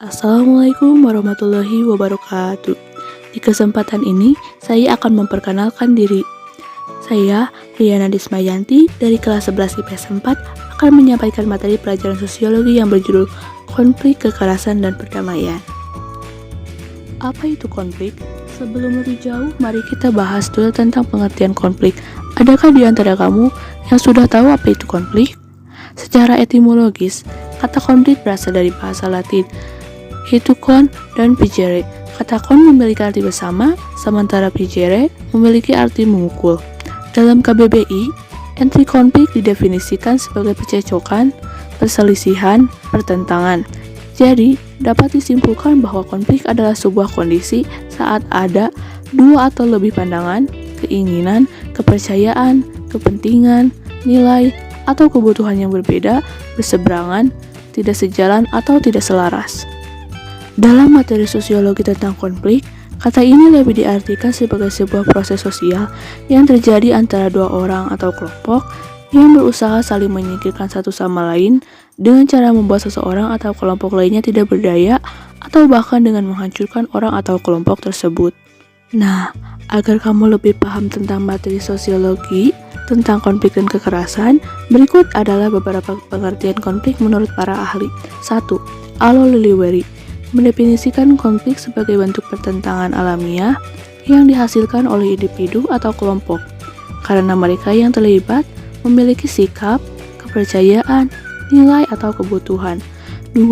Assalamualaikum warahmatullahi wabarakatuh. Di kesempatan ini, saya akan memperkenalkan diri. Saya, Riana Dismayanti, dari kelas 11 IPS 4, akan menyampaikan materi pelajaran sosiologi yang berjudul Konflik, Kekerasan, dan Perdamaian. Apa itu konflik? Sebelum lebih jauh, mari kita bahas dulu tentang pengertian konflik. Adakah di antara kamu yang sudah tahu apa itu konflik? Secara etimologis, kata konflik berasal dari bahasa Latin, yaitu kon dan pigere. Kata kon memiliki arti bersama, sementara pigere memiliki arti memukul. Dalam KBBI, entry konflik didefinisikan sebagai percecokan, perselisihan, pertentangan. Jadi, dapat disimpulkan bahwa konflik adalah sebuah kondisi saat ada dua atau lebih pandangan, keinginan, kepercayaan, kepentingan, nilai, atau kebutuhan yang berbeda, berseberangan, tidak sejalan, atau tidak selaras. Dalam materi sosiologi tentang konflik, kata ini lebih diartikan sebagai sebuah proses sosial yang terjadi antara dua orang atau kelompok yang berusaha saling menyingkirkan satu sama lain dengan cara membuat seseorang atau kelompok lainnya tidak berdaya atau bahkan dengan menghancurkan orang atau kelompok tersebut. Nah, agar kamu lebih paham tentang materi sosiologi tentang konflik dan kekerasan, berikut adalah beberapa pengertian konflik menurut para ahli. 1. Alo Liliweri mendefinisikan konflik sebagai bentuk pertentangan alamiah yang dihasilkan oleh individu atau kelompok karena mereka yang terlibat memiliki sikap, kepercayaan, nilai, atau kebutuhan. 2.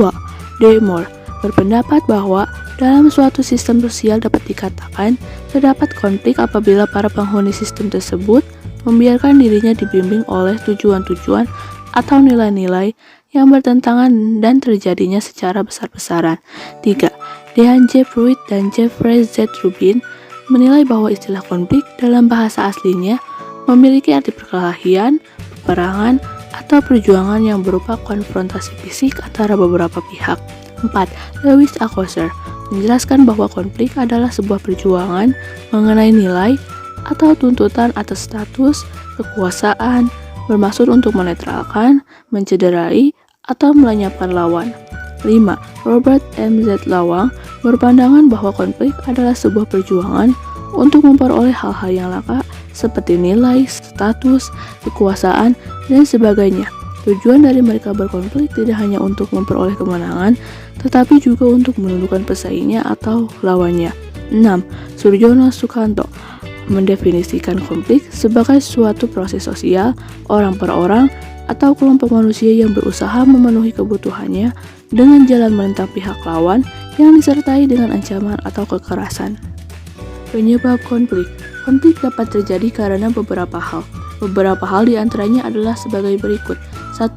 Deymore berpendapat bahwa dalam suatu sistem sosial dapat dikatakan terdapat konflik apabila para penghuni sistem tersebut membiarkan dirinya dibimbing oleh tujuan-tujuan atau nilai-nilai yang bertentangan dan terjadinya secara besar-besaran. 3. Dean J. Pruitt dan Jeffrey Z. Rubin menilai bahwa istilah konflik dalam bahasa aslinya memiliki arti perkelahian, peperangan, atau perjuangan yang berupa konfrontasi fisik antara beberapa pihak. 4. Lewis Althusser menjelaskan bahwa konflik adalah sebuah perjuangan mengenai nilai atau tuntutan atas status, kekuasaan, bermaksud untuk menetralkan, mencederai, atau melenyapkan lawan. 5. Robert M. Z. Lawang berpandangan bahwa konflik adalah sebuah perjuangan untuk memperoleh hal-hal yang langka seperti nilai, status, kekuasaan, dan sebagainya. Tujuan dari mereka berkonflik tidak hanya untuk memperoleh kemenangan, tetapi juga untuk menundukkan pesaingnya atau lawannya. 6. Surjono Sukanto mendefinisikan konflik sebagai suatu proses sosial orang per orang atau kelompok manusia yang berusaha memenuhi kebutuhannya dengan jalan menentang pihak lawan yang disertai dengan ancaman atau kekerasan. Penyebab konflik. Konflik dapat terjadi karena beberapa hal. Beberapa hal diantaranya adalah sebagai berikut. 1.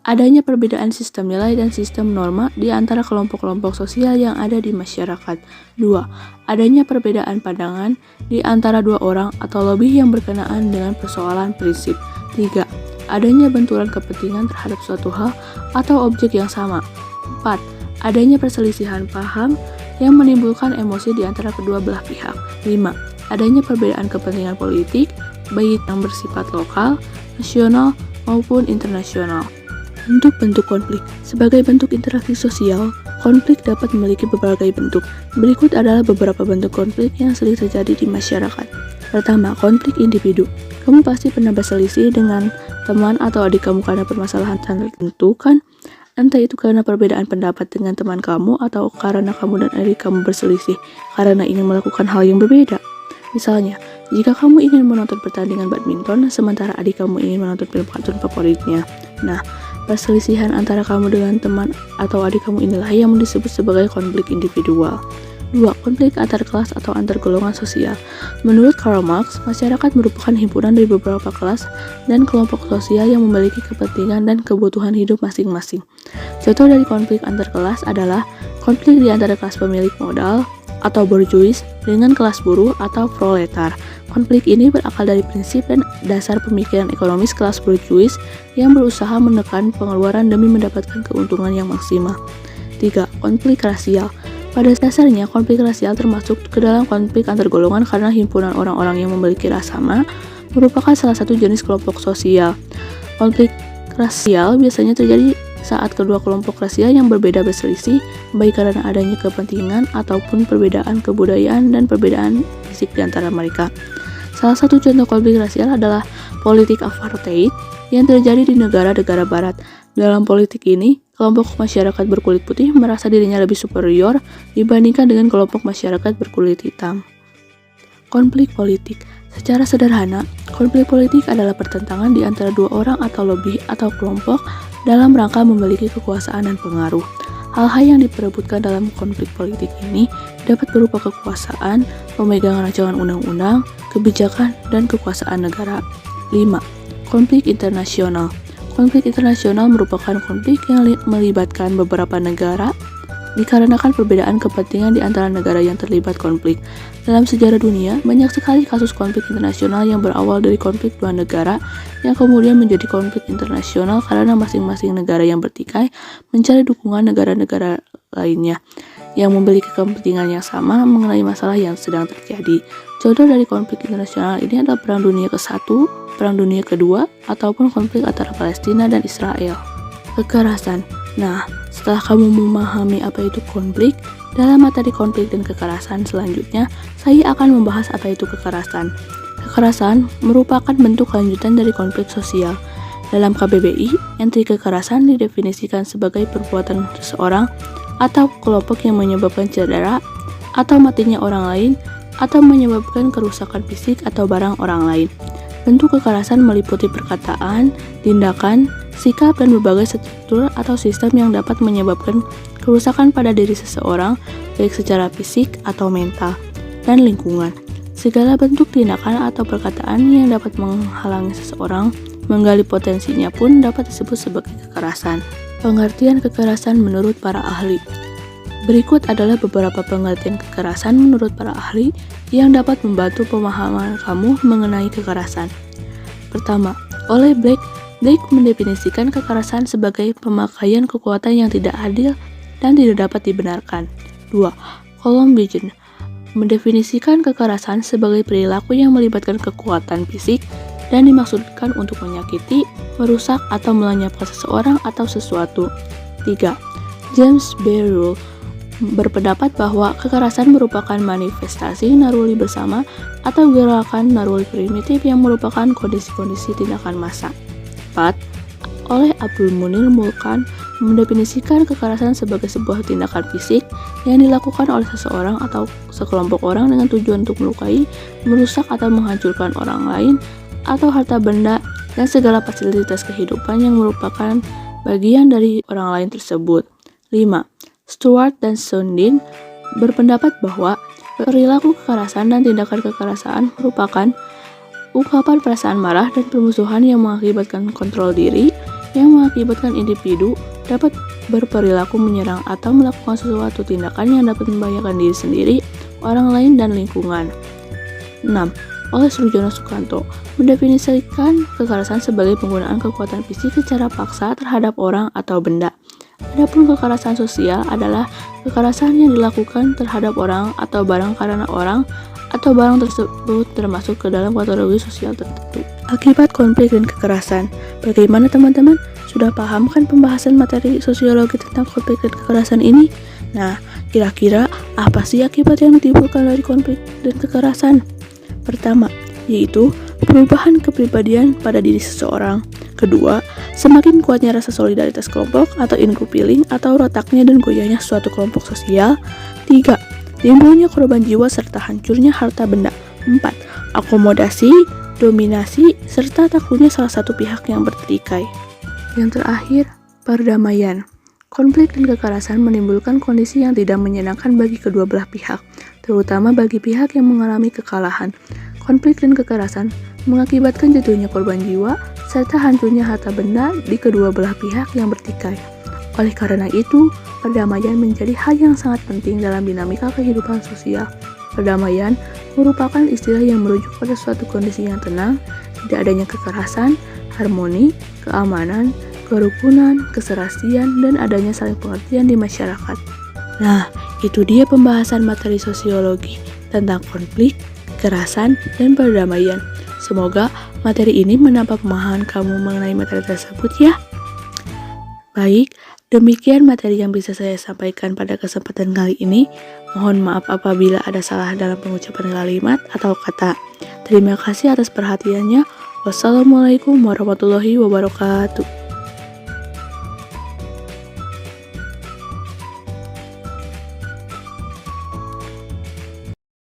Adanya perbedaan sistem nilai dan sistem norma di antara kelompok-kelompok sosial yang ada di masyarakat. 2. Adanya perbedaan pandangan di antara dua orang atau lebih yang berkenaan dengan persoalan prinsip. 3. Adanya benturan kepentingan terhadap suatu hal atau objek yang sama. 4. Adanya perselisihan paham yang menimbulkan emosi di antara kedua belah pihak. 5. Adanya perbedaan kepentingan politik, baik yang bersifat lokal, nasional, maupun internasional. Bentuk-bentuk konflik. Sebagai bentuk interaksi sosial, konflik dapat memiliki berbagai bentuk. Berikut adalah beberapa bentuk konflik yang sering terjadi di masyarakat. Pertama, konflik individu. Kamu pasti pernah berselisih dengan teman atau adik kamu karena permasalahan tertentu, kan? Entah itu karena perbedaan pendapat dengan teman kamu atau karena kamu dan adik kamu berselisih karena ingin melakukan hal yang berbeda. Misalnya, jika kamu ingin menonton pertandingan badminton sementara adik kamu ingin menonton film kartun favoritnya. Nah, perselisihan antara kamu dengan teman atau adik kamu inilah yang disebut sebagai konflik individual. 2. Konflik antar kelas atau antar golongan sosial. Menurut Karl Marx, masyarakat merupakan himpunan dari beberapa kelas dan kelompok sosial yang memiliki kepentingan dan kebutuhan hidup masing-masing. Contoh dari konflik antar kelas adalah konflik di antara kelas pemilik modal atau borjuis dengan kelas buruh atau proletar. Konflik ini berakal dari prinsip dan dasar pemikiran ekonomis kelas borjuis yang berusaha menekan pengeluaran demi mendapatkan keuntungan yang maksimal. 3. Konflik rasial. Pada dasarnya, konflik rasial termasuk ke dalam konflik antar golongan karena himpunan orang-orang yang memiliki ras sama merupakan salah satu jenis kelompok sosial. Konflik rasial biasanya terjadi saat kedua kelompok rasial yang berbeda berselisih, baik karena adanya kepentingan ataupun perbedaan kebudayaan dan perbedaan fisik di antara mereka. Salah satu contoh konflik rasial adalah politik apartheid yang terjadi di negara-negara barat. Dalam politik ini, kelompok masyarakat berkulit putih merasa dirinya lebih superior dibandingkan dengan kelompok masyarakat berkulit hitam. Konflik politik. Secara sederhana, konflik politik adalah pertentangan di antara dua orang atau lebih atau kelompok dalam rangka memiliki kekuasaan dan pengaruh. Hal-hal yang diperebutkan dalam konflik politik ini dapat berupa kekuasaan, pemegangan rancangan undang-undang, kebijakan, dan kekuasaan negara. 5. Konflik internasional. Konflik internasional merupakan konflik yang melibatkan beberapa negara dikarenakan perbedaan kepentingan di antara negara yang terlibat konflik. Dalam sejarah dunia, banyak sekali kasus konflik internasional yang berawal dari konflik dua negara yang kemudian menjadi konflik internasional karena masing-masing negara yang bertikai mencari dukungan negara-negara lainnya yang memiliki kepentingan yang sama mengenai masalah yang sedang terjadi. Contoh dari konflik internasional ini adalah Perang Dunia ke-1, Perang Dunia ke-2, ataupun konflik antara Palestina dan Israel. Kekerasan. Nah, setelah kamu memahami apa itu konflik, dalam materi konflik dan kekerasan selanjutnya, saya akan membahas apa itu kekerasan. Kekerasan merupakan bentuk lanjutan dari konflik sosial. Dalam KBBI, entry kekerasan didefinisikan sebagai perbuatan seseorang atau kelompok yang menyebabkan cedera atau matinya orang lain atau menyebabkan kerusakan fisik atau barang orang lain. Bentuk kekerasan meliputi perkataan, tindakan, sikap, dan berbagai struktur atau sistem yang dapat menyebabkan kerusakan pada diri seseorang, baik secara fisik atau mental, dan lingkungan. Segala bentuk tindakan atau perkataan yang dapat menghalangi seseorang menggali potensinya pun dapat disebut sebagai kekerasan. Pengertian kekerasan menurut para ahli. Berikut adalah beberapa pengertian kekerasan menurut para ahli yang dapat membantu pemahaman kamu mengenai kekerasan. Pertama, oleh Blake mendefinisikan kekerasan sebagai pemakaian kekuatan yang tidak adil dan tidak dapat dibenarkan. 2. Colombigen mendefinisikan kekerasan sebagai perilaku yang melibatkan kekuatan fisik dan dimaksudkan untuk menyakiti, merusak, atau melenyapkan seseorang atau sesuatu. 3. James Berulle berpendapat bahwa kekerasan merupakan manifestasi naruli bersama atau gerakan naruli primitif yang merupakan kondisi-kondisi tindakan massa. 4. Oleh Abdul Munir Mulkan mendefinisikan kekerasan sebagai sebuah tindakan fisik yang dilakukan oleh seseorang atau sekelompok orang dengan tujuan untuk melukai, merusak, atau menghancurkan orang lain atau harta benda dan segala fasilitas kehidupan yang merupakan bagian dari orang lain tersebut. 5. Stuart dan Sundin berpendapat bahwa perilaku kekerasan dan tindakan kekerasan merupakan ungkapan perasaan marah dan permusuhan yang mengakibatkan kontrol diri, yang mengakibatkan individu dapat berperilaku menyerang atau melakukan sesuatu tindakan yang dapat membahayakan diri sendiri, orang lain, dan lingkungan. 6. Oleh Surjono Sukanto mendefinisikan kekerasan sebagai penggunaan kekuatan fisik secara paksa terhadap orang atau benda. Adapun kekerasan sosial adalah kekerasan yang dilakukan terhadap orang atau barang karena orang atau barang tersebut termasuk ke dalam kategori sosial tertentu. Akibat konflik dan kekerasan. Bagaimana teman-teman? Sudah paham kan pembahasan materi sosiologi tentang konflik dan kekerasan ini? Nah, kira-kira apa sih akibat yang ditimbulkan dari konflik dan kekerasan? Pertama, yaitu perubahan kepribadian pada diri seseorang. Kedua, semakin kuatnya rasa solidaritas kelompok atau in-group feeling atau retaknya dan goyahnya suatu kelompok sosial. 3. Timbulnya korban jiwa serta hancurnya harta benda. 4. Akomodasi, dominasi, serta takutnya salah satu pihak yang bertikai. Yang terakhir, perdamaian. Konflik dan kekerasan menimbulkan kondisi yang tidak menyenangkan bagi kedua belah pihak, terutama bagi pihak yang mengalami kekalahan. Konflik dan kekerasan mengakibatkan jatuhnya korban jiwa serta hancurnya harta benda di kedua belah pihak yang bertikai. Oleh karena itu, perdamaian menjadi hal yang sangat penting dalam dinamika kehidupan sosial. Perdamaian merupakan istilah yang merujuk pada suatu kondisi yang tenang, tidak adanya kekerasan, harmoni, keamanan, kerukunan, keserasian, dan adanya saling pengertian di masyarakat. Nah, itu dia pembahasan materi sosiologi tentang konflik, kekerasan, dan perdamaian. Semoga materi ini menambah pemahaman kamu mengenai materi tersebut ya. Baik, demikian materi yang bisa saya sampaikan pada kesempatan kali ini. Mohon maaf apabila ada salah dalam pengucapan kalimat atau kata. Terima kasih atas perhatiannya. Wassalamualaikum warahmatullahi wabarakatuh.